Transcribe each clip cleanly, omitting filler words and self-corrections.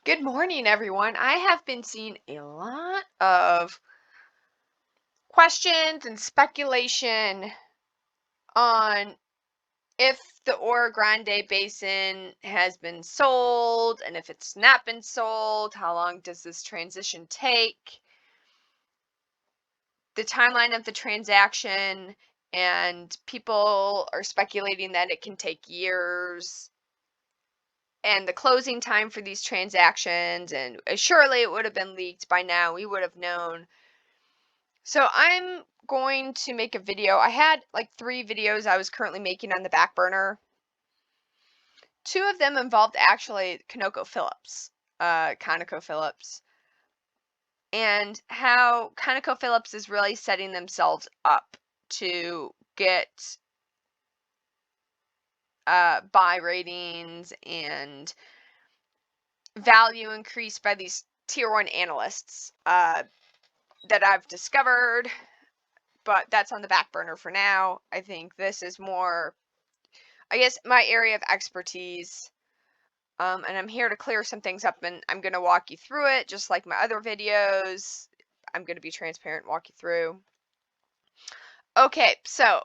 Good morning, everyone. I have been seeing a lot of questions and speculation on if the Oro Grande Basin has been sold, and if it's not been sold, how long does this transition take? The timeline of the transaction, and people are speculating that it can take years, and the closing time for these transactions, and surely it would have been leaked by now. We would have known. So I'm going to make a video. I had like 3 videos I was currently making on the back burner. 2 of them involved actually Conoco Phillips, Conoco Phillips, and how Conoco Phillips is really setting themselves up to get buy ratings and value increased by these tier 1 analysts that I've discovered. But that's on the back burner for now. I think this is more, I guess, my area of expertise. And I'm here to clear some things up, and I'm going to walk you through it just like my other videos. I'm going to be transparent and walk you through. Okay, so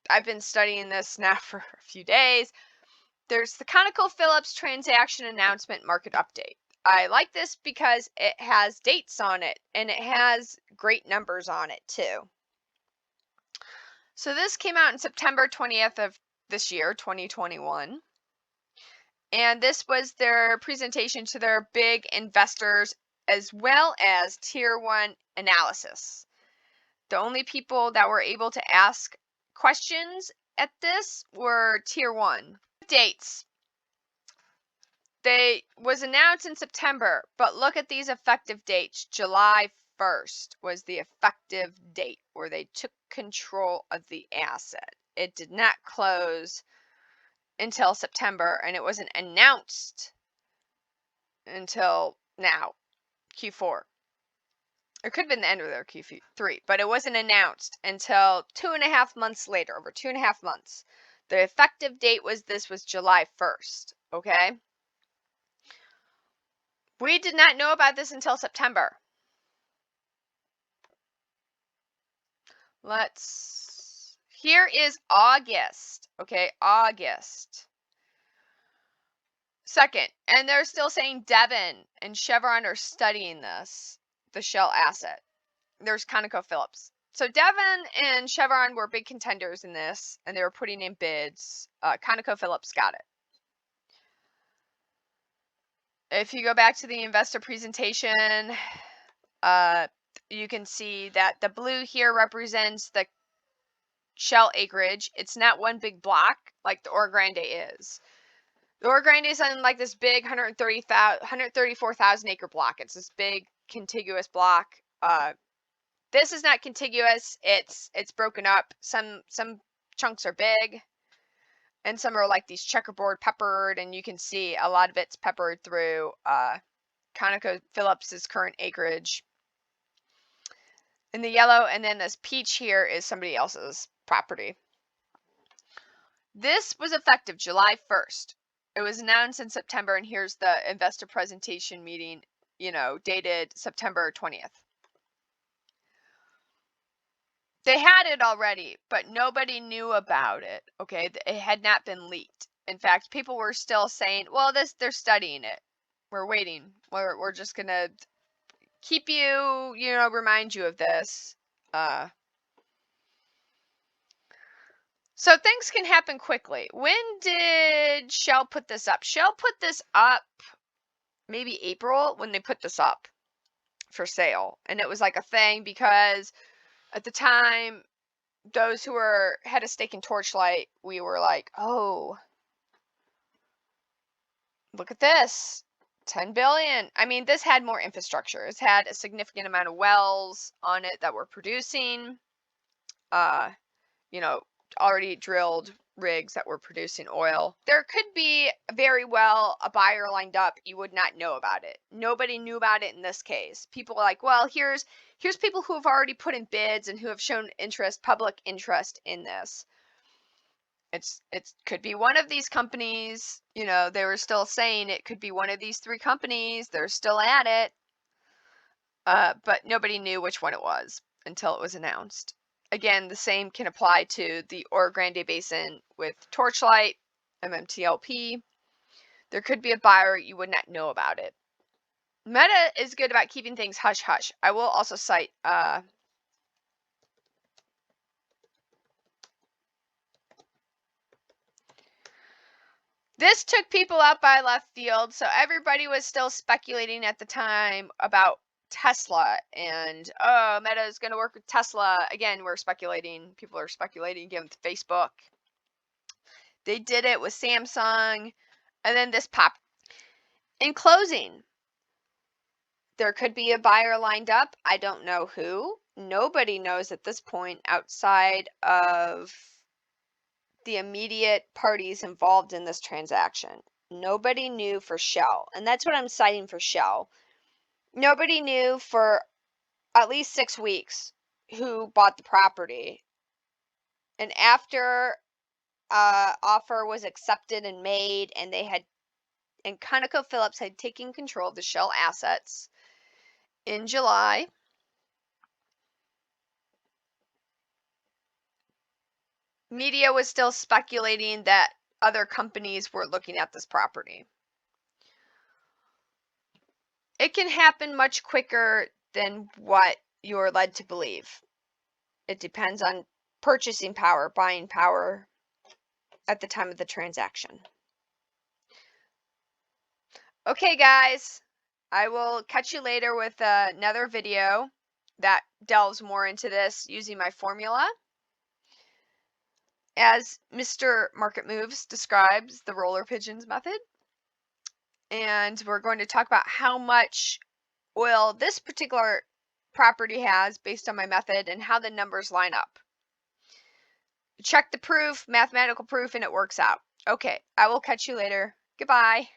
I've been studying this now for a few days. There's the Conoco Phillips transaction announcement market update. I like this because it has dates on it, and it has great numbers on it too. So this came out in September 20th of this year, 2021. And this was their presentation to their big investors as well as tier 1 analysis. The only people that were able to ask questions at this were tier 1. Dates. They was announced in September, but look at these effective dates. July 1st was the effective date where they took control of the asset. It did not close until September, and it wasn't announced until now, Q4. It could have been the end of their Q3, but it wasn't announced until 2.5 months later, over 2.5 months. The effective date was July 1st, okay? We did not know about this until September. Here is August, okay, August 2nd, and they're still saying Devon and Chevron are studying this, the Shell asset. There's Conoco Phillips. So Devon and Chevron were big contenders in this, and they were putting in bids. Conoco Phillips got it. If you go back to the investor presentation, you can see that the blue here represents the Shell acreage. It's not one big block like the Oro Grande is. The Oro Grande is on like this big 134,000 acre block. It's this big contiguous block. This is not contiguous. It's broken up. Some chunks are big, and some are like these checkerboard peppered, and you can see a lot of it's peppered through Conoco Phillips's current acreage in the yellow, and then this peach here is somebody else's property. This was effective July 1st. It was announced in September, and here's the investor presentation meeting, dated September 20th. They had it already, but nobody knew about it, okay? It had not been leaked. In fact, people were still saying, well, they're studying it. We're waiting. We're just going to keep you, remind you of this. So things can happen quickly. When did Shell put this up? Shell put this up maybe April when they put this up for sale. And it was like a thing because at the time, those who had a stake in Torchlight, we were like, oh, look at this, 10 billion. I mean, this had more infrastructure. It's had a significant amount of wells on it that were producing, already drilled rigs that were producing oil. There could be very well a buyer lined up. You would not know about it. Nobody knew about it in this case. People are like, well, here's people who have already put in bids and who have shown interest, public interest in this. It could be one of these companies. You know, they were still saying it could be one of these 3 companies. They're still at it. But nobody knew which one it was until it was announced. Again, the same can apply to the Oro Grande Basin with Torchlight, MMTLP. There could be a buyer, you would not know about it. Meta is good about keeping things hush-hush. I will also cite this took people out by left field, so everybody was still speculating at the time about Tesla and, oh, Meta is going to work with Tesla. Again, we're speculating. People are speculating again with Facebook. They did it with Samsung, and then this popped. In closing, there could be a buyer lined up. I don't know who. Nobody knows at this point outside of the immediate parties involved in this transaction. Nobody knew for Shell, and that's what I'm citing for Shell. Nobody knew for at least 6 weeks who bought the property. And after offer was accepted and made, and Conoco Phillips had taken control of the Shell assets in July, media was still speculating that other companies were looking at this property. It can happen much quicker than what you're led to believe. It depends on purchasing power, buying power at the time of the transaction. Okay, guys, I will catch you later with another video that delves more into this using my formula. As Mr. Market Moves describes the roller pigeons method. And we're going to talk about how much oil this particular property has based on my method and how the numbers line up. Check the proof, mathematical proof, and it works out. Okay, I will catch you later. Goodbye.